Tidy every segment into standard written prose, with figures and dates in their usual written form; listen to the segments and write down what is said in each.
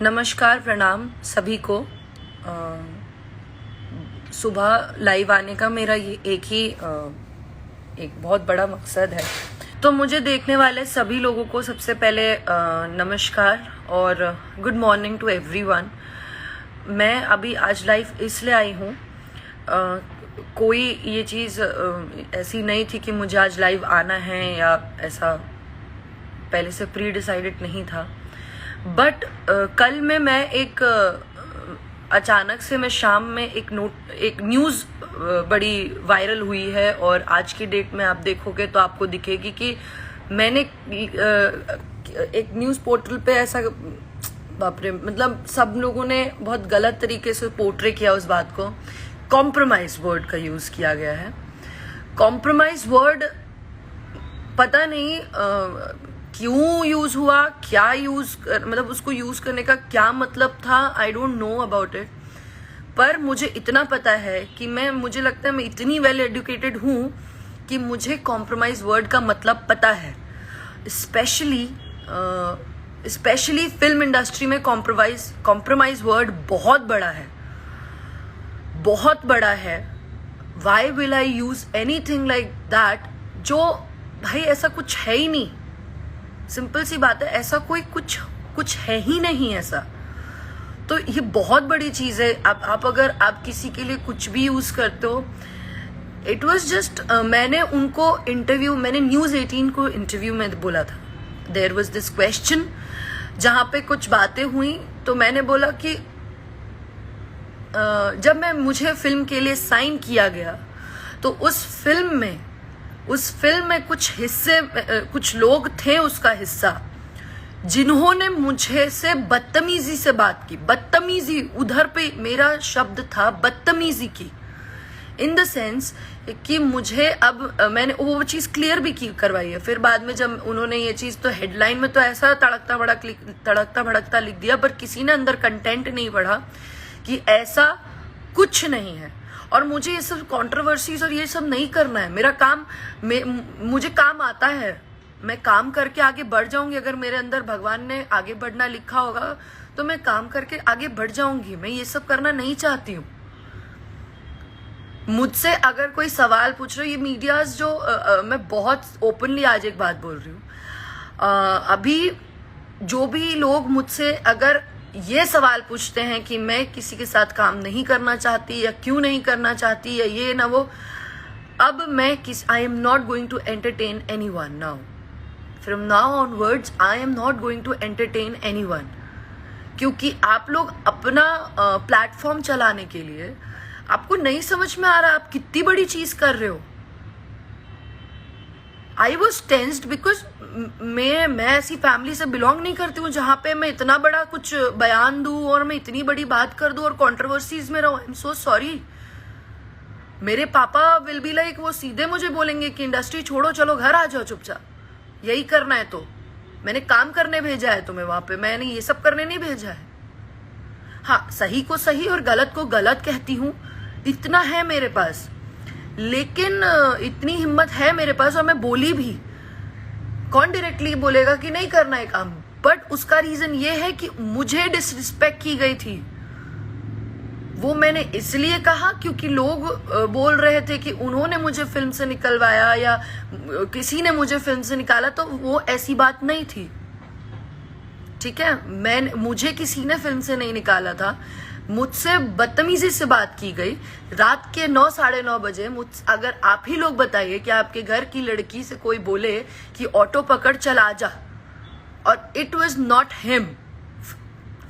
नमस्कार, प्रणाम सभी को। सुबह लाइव आने का मेरा ये एक बहुत बड़ा मकसद है। तो मुझे देखने वाले सभी लोगों को सबसे पहले नमस्कार और गुड मॉर्निंग टू एवरीवन। मैं अभी आज लाइव इसलिए आई हूँ, कोई ये चीज़ ऐसी नहीं थी कि मुझे आज लाइव आना है या ऐसा पहले से प्री डिसाइडेड नहीं था। बट कल में मैं एक अचानक से मैं शाम में एक न्यूज़ बड़ी वायरल हुई है और आज की डेट में आप देखोगे तो आपको दिखेगी कि मैंने एक न्यूज़ पोर्टल पे ऐसा, बाप रे, मतलब सब लोगों ने बहुत गलत तरीके से पोर्ट्रे किया उस बात को। कॉम्प्रोमाइज वर्ड का यूज़ किया गया है। कॉम्प्रोमाइज वर्ड पता नहीं क्यों यूज हुआ, क्या मतलब उसको यूज करने का क्या मतलब था, I don't know about it. पर मुझे इतना पता है कि मुझे लगता है मैं इतनी वेल एजुकेटेड हूँ कि मुझे कॉम्प्रोमाइज वर्ड का मतलब पता है। स्पेशली फिल्म इंडस्ट्री में कॉम्प्रोमाइज वर्ड बहुत बड़ा है, बहुत बड़ा है। Why will I use anything like that, जो भाई ऐसा कुछ है ही नहीं। सिंपल सी बात है, ऐसा कोई कुछ है ही नहीं ऐसा। तो ये बहुत बड़ी चीज है। आप अगर आप किसी के लिए कुछ भी यूज करते हो, इट वाज जस्ट मैंने न्यूज़ 18 को इंटरव्यू में बोला था। देयर वाज दिस क्वेश्चन जहां पे कुछ बातें हुई, तो मैंने बोला कि जब मुझे फिल्म के लिए साइन किया गया तो उस फिल्म में कुछ लोग थे उसका हिस्सा, जिन्होंने मुझे से बदतमीजी से बात की। बदतमीजी, उधर पे मेरा शब्द था बदतमीजी की, इन द सेंस कि मुझे मैंने वो चीज क्लियर भी करवाई है। फिर बाद में जब उन्होंने ये चीज, तो हेडलाइन में तो ऐसा तड़कता भड़कता लिख दिया, पर किसी ने अंदर कंटेंट नहीं पढ़ा कि ऐसा कुछ नहीं है। और मुझे ये सब कंट्रोवर्सीज और ये सब नहीं करना है। मेरा काम, मुझे काम आता है, मैं काम करके आगे बढ़ जाऊंगी। अगर मेरे अंदर भगवान ने आगे बढ़ना लिखा होगा तो मैं काम करके आगे बढ़ जाऊंगी। मैं ये सब करना नहीं चाहती हूँ। मुझसे अगर कोई सवाल पूछ रहे हो, ये मीडियाज जो मैं बहुत ओपनली आज एक बात बोल रही हूँ, अभी जो भी लोग मुझसे अगर ये सवाल पूछते हैं कि मैं किसी के साथ काम नहीं करना चाहती या क्यों नहीं करना चाहती या ये ना वो, अब I am not going to entertain anyone now. From now onwards I am not going to entertain anyone, क्योंकि आप लोग अपना प्लेटफॉर्म चलाने के लिए, आपको नहीं समझ में आ रहा आप कितनी बड़ी चीज कर रहे हो। आई वॉज टेंस्ड बिकॉज मैं ऐसी फैमिली से बिलोंग नहीं करती हूँ जहां पे मैं इतना बड़ा कुछ बयान दूं और मैं इतनी बड़ी बात कर दूं और कंट्रोवर्सीज में रहूं। I am so sorry. मेरे पापा विल बी लाइक, वो सीधे मुझे बोलेंगे कि इंडस्ट्री छोड़ो, चलो घर आ जाओ चुपचाप, यही करना है तो। मैंने काम करने भेजा है तुम्हें वहां पे, मैंने ये सब करने नहीं भेजा है। हाँ, सही को सही और गलत को गलत कहती हूँ, इतना है मेरे पास। लेकिन इतनी हिम्मत है मेरे पास, और मैं बोली भी। कौन डायरेक्टली बोलेगा कि नहीं करना है काम, बट उसका रीजन ये है कि मुझे डिसरिस्पेक्ट की गई थी। वो मैंने इसलिए कहा क्योंकि लोग बोल रहे थे कि उन्होंने मुझे फिल्म से निकलवाया या किसी ने मुझे फिल्म से निकाला, तो वो ऐसी बात नहीं थी। ठीक है, मुझे किसी ने फिल्म से नहीं निकाला था। मुझसे बदतमीजी से बात की गई रात के 9, साढ़े 9 बजे। अगर आप ही लोग बताइए कि आपके घर की लड़की से कोई बोले कि ऑटो पकड़ चल आ जा, और it was not him.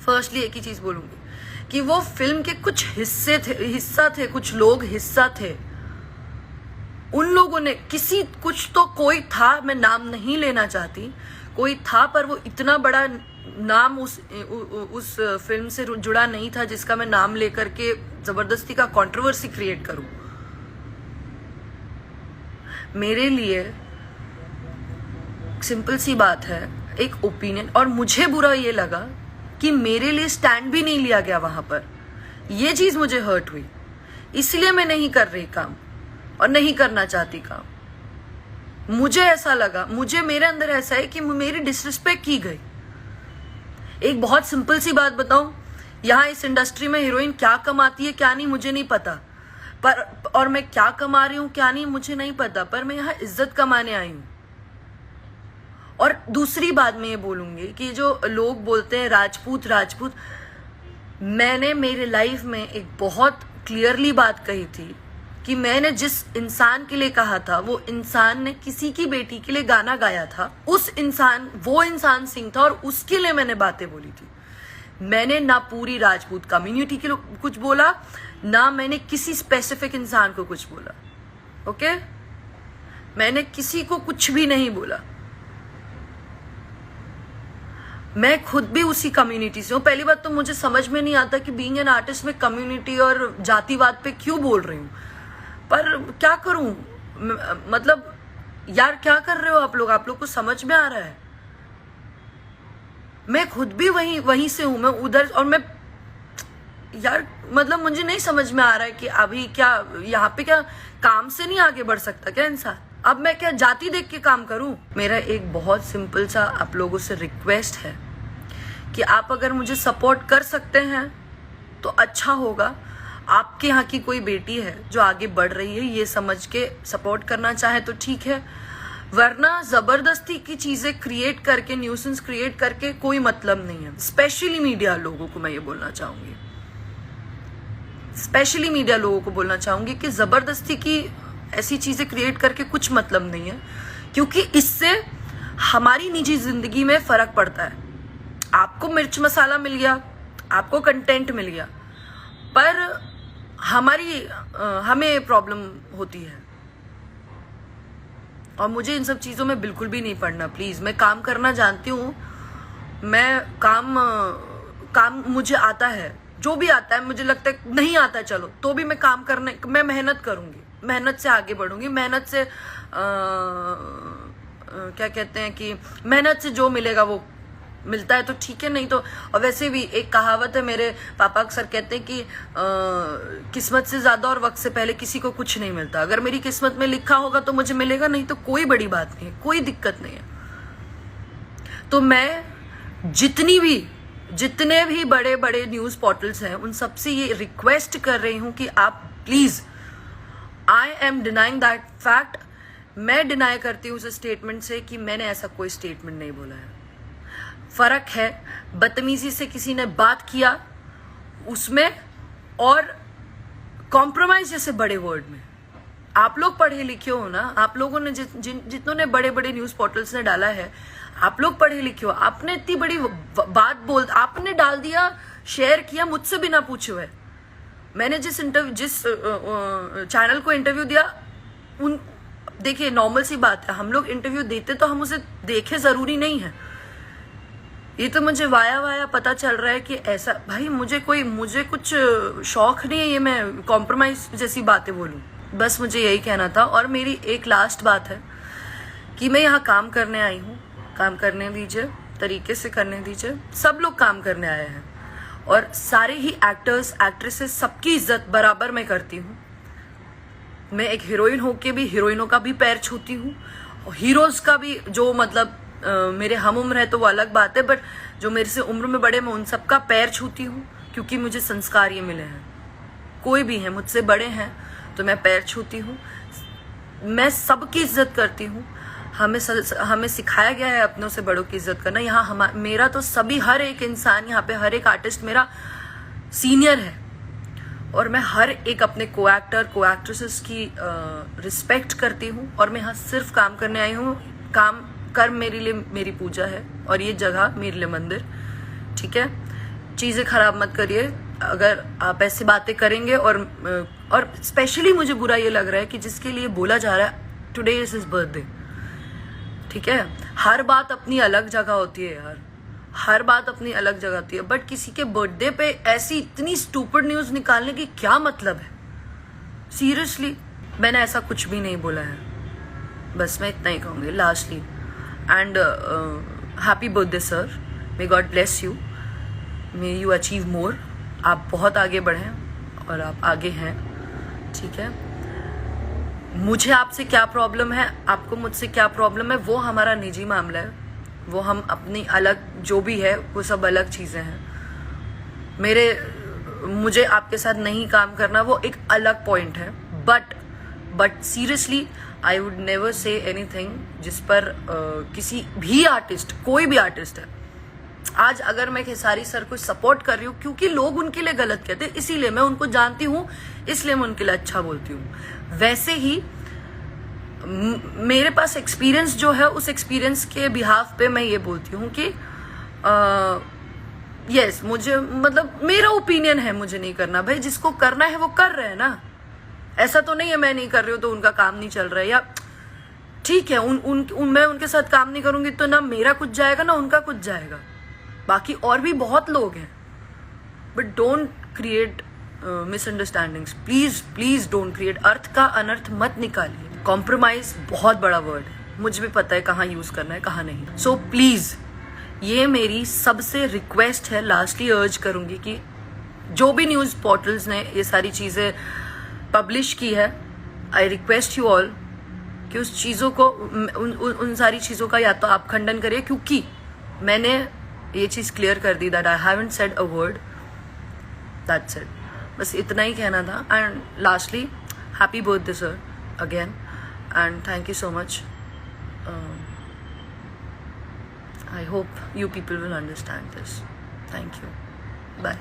Firstly एक ही चीज बोलूंगी कि वो फिल्म के कुछ हिस्सा थे, कुछ लोग हिस्सा थे। उन लोगों ने कुछ तो कोई था, मैं नाम नहीं लेना चाहती, कोई था, पर वो इतना बड़ा नाम उस फिल्म से जुड़ा नहीं था जिसका मैं नाम लेकर के जबरदस्ती का कंट्रोवर्सी क्रिएट करूं। मेरे लिए सिंपल सी बात है, एक ओपिनियन, और मुझे बुरा ये लगा कि मेरे लिए स्टैंड भी नहीं लिया गया वहां पर। ये चीज मुझे हर्ट हुई, इसलिए मैं नहीं कर रही काम और नहीं करना चाहती काम। मुझे ऐसा लगा, मेरे अंदर ऐसा है कि मेरी डिसरिस्पेक्ट की गई। एक बहुत सिंपल सी बात बताऊं, यहाँ इस इंडस्ट्री में हीरोइन क्या कमाती है क्या नहीं मुझे नहीं पता, पर और मैं क्या कमा रही हूँ क्या नहीं मुझे नहीं पता, पर मैं यहाँ इज्जत कमाने आई हूँ। और दूसरी बात मैं ये बोलूंगी कि जो लोग बोलते हैं राजपूत राजपूत, मैंने मेरे लाइफ में एक बहुत क्लियरली बात कही थी कि मैंने जिस इंसान के लिए कहा था वो इंसान ने किसी की बेटी के लिए गाना गाया था, वो इंसान सिंह था और उसके लिए मैंने बातें बोली थी। मैंने ना पूरी राजपूत कम्युनिटी के लिए कुछ बोला, ना मैंने किसी स्पेसिफिक इंसान को कुछ बोला। ओके, मैंने किसी को कुछ भी नहीं बोला। मैं खुद भी उसी कम्युनिटी से हूँ। पहली बात तो मुझे समझ में नहीं आता कि बीइंग एन आर्टिस्ट में कम्युनिटी और जातिवाद पे क्यों बोल रही हूँ, पर क्या करूं, मतलब यार क्या कर रहे हो आप लोग को समझ में आ रहा है? मैं खुद भी वहीं से हूं, मैं उधर, और मैं यार मतलब मुझे नहीं समझ में आ रहा है कि अभी क्या यहाँ पे क्या काम से नहीं आगे बढ़ सकता क्या इंसान? अब मैं क्या जाति देख के काम करूं? मेरा एक बहुत सिंपल सा आप लोगों से रिक्वेस्ट है कि आप अगर मुझे सपोर्ट कर सकते हैं तो अच्छा होगा। आपके यहाँ की कोई बेटी है जो आगे बढ़ रही है, ये समझ के सपोर्ट करना चाहे तो ठीक है, वरना जबरदस्ती की चीजें क्रिएट करके, न्यूसेंस क्रिएट करके कोई मतलब नहीं है। स्पेशली मीडिया लोगों को मैं ये बोलना चाहूंगी, स्पेशली मीडिया लोगों को बोलना चाहूंगी कि जबरदस्ती की ऐसी चीजें क्रिएट करके कुछ मतलब नहीं है, क्योंकि इससे हमारी निजी जिंदगी में फर्क पड़ता है। आपको मिर्च मसाला मिल गया, आपको कंटेंट मिल गया, पर हमें प्रॉब्लम होती है। और मुझे इन सब चीजों में बिल्कुल भी नहीं पड़ना। प्लीज, मैं काम करना जानती हूँ, मैं काम मुझे आता है, जो भी आता है। मुझे लगता है नहीं आता चलो तो भी मैं मेहनत करूंगी, मेहनत से आगे बढ़ूंगी, मेहनत से क्या कहते हैं कि मेहनत से जो मिलेगा वो मिलता है तो ठीक है, नहीं तो। और वैसे भी एक कहावत है, मेरे पापा अक्सर कहते हैं कि किस्मत से ज्यादा और वक्त से पहले किसी को कुछ नहीं मिलता। अगर मेरी किस्मत में लिखा होगा तो मुझे मिलेगा, नहीं तो कोई बड़ी बात नहीं है, कोई दिक्कत नहीं है। तो मैं जितने भी बड़े बड़े न्यूज पोर्टल्स हैं उन सबसे ये रिक्वेस्ट कर रही हूं कि आप please, I am denying that fact, मैं डिनाई करती हूँ उस स्टेटमेंट से कि मैंने ऐसा कोई स्टेटमेंट नहीं बोला है। फर्क है बदतमीजी से किसी ने बात किया उसमें और कॉम्प्रोमाइज जैसे बड़े वर्ड में। आप लोग पढ़े लिखे हो ना, आप लोगों ने जितनों ने बड़े बड़े न्यूज पोर्टल्स ने डाला है, आप लोग पढ़े लिखे हो। आपने इतनी बड़ी बात आपने डाल दिया, शेयर किया मुझसे बिना पूछे हुए। मैंने जिस चैनल को इंटरव्यू दिया, देखिए नॉर्मल सी बात है, हम लोग इंटरव्यू देते तो हम उसे देखे जरूरी नहीं है। ये तो मुझे वाया पता चल रहा है कि ऐसा, भाई मुझे कुछ शौक नहीं है ये मैं कॉम्प्रोमाइज जैसी बातें बोलूं। बस मुझे यही कहना था। और मेरी एक लास्ट बात है कि मैं यहाँ काम करने आई हूँ, काम करने दीजिए, तरीके से करने दीजिए। सब लोग काम करने आए हैं और सारे ही एक्टर्स एक्ट्रेसेस सबकी इज्जत बराबर मैं करती हूँ। मैं एक हीरोइन होके भी हीरोइनों का भी पैर छूती हूँ, हीरोज का भी, जो मतलब मेरे हम उम्र है तो वो अलग बात है, बट जो मेरे से उम्र में बड़े, मैं उन सबका पैर छूती हूँ, क्योंकि मुझे संस्कार ये मिले हैं। कोई भी है मुझसे बड़े हैं तो मैं पैर छूती हूँ, मैं सबकी इज्जत करती हूँ। हमें सिखाया गया है अपनों से बड़ों की इज्जत करना। यहाँ मेरा तो हर एक इंसान, यहाँ पे हर एक आर्टिस्ट मेरा सीनियर है, और मैं हर एक अपने को एक्ट्रेसेस की रिस्पेक्ट करती हूँ। और मैं यहाँ सिर्फ काम करने आई हूँ। काम कर मेरे लिए मेरी पूजा है और ये जगह मेरे लिए मंदिर, ठीक है? चीजें खराब मत करिए अगर आप ऐसी बातें करेंगे। और स्पेशली मुझे बुरा ये लग रहा है कि जिसके लिए बोला जा रहा है टुडे इज हिज बर्थडे, ठीक है? हर बात अपनी अलग जगह होती है यार, हर बात अपनी अलग जगह होती है, बट किसी के बर्थडे पे ऐसी इतनी स्टूपिड न्यूज निकालने की क्या मतलब है? सीरियसली, मैंने ऐसा कुछ भी नहीं बोला है। बस मैं इतना ही कहूंगी lastly. And happy birthday sir, may God bless you, may you achieve more. आप बहुत आगे बढ़ें और आप आगे हैं, ठीक है? मुझे आपसे क्या प्रॉब्लम है, आपको मुझसे क्या प्रॉब्लम है, वो हमारा निजी मामला है, वो हम अपनी अलग जो भी है वो सब अलग चीज़ें हैं। मुझे आपके साथ नहीं काम करना वो एक अलग पॉइंट है, but seriously I would never say anything जिस पर किसी भी आर्टिस्ट, कोई भी आर्टिस्ट है, आज अगर मैं खेसारी सर को सपोर्ट कर रही हूँ क्योंकि लोग उनके लिए गलत कहते हैं, इसीलिए मैं उनको जानती हूँ, इसलिए मैं उनके लिए अच्छा बोलती हूँ। वैसे ही मेरे पास एक्सपीरियंस जो है, उस एक्सपीरियंस के बिहाफ पे मैं ये बोलती हूँ कि यस मुझे मतलब मेरा ओपिनियन है, मुझे नहीं करना। भाई जिसको करना है वो कर रहे हैं ना, ऐसा तो नहीं है मैं नहीं कर रही हूँ तो उनका काम नहीं चल रहा है, या ठीक है मैं उनके साथ काम नहीं करूंगी तो ना मेरा कुछ जाएगा ना उनका कुछ जाएगा। बाकी और भी बहुत लोग हैं, but don't create misunderstandings, please don't create. अर्थ का अनर्थ मत निकालिए। कॉम्प्रोमाइज बहुत बड़ा वर्ड है, मुझे भी पता है कहाँ यूज करना है कहाँ नहीं। सो प्लीज ये मेरी सबसे रिक्वेस्ट है, लास्टली अर्ज करूंगी कि जो भी न्यूज पोर्टल्स ने ये सारी चीजें पब्लिश की है, आई रिक्वेस्ट यू ऑल कि उस चीजों को उन सारी चीजों का या तो आप खंडन करिए, क्योंकि मैंने ये चीज क्लियर कर दी that I haven't said a word, that's it. बस इतना ही कहना था। And lastly happy birthday sir again, and thank you so much. I hope you people will understand this. Thank you. Bye.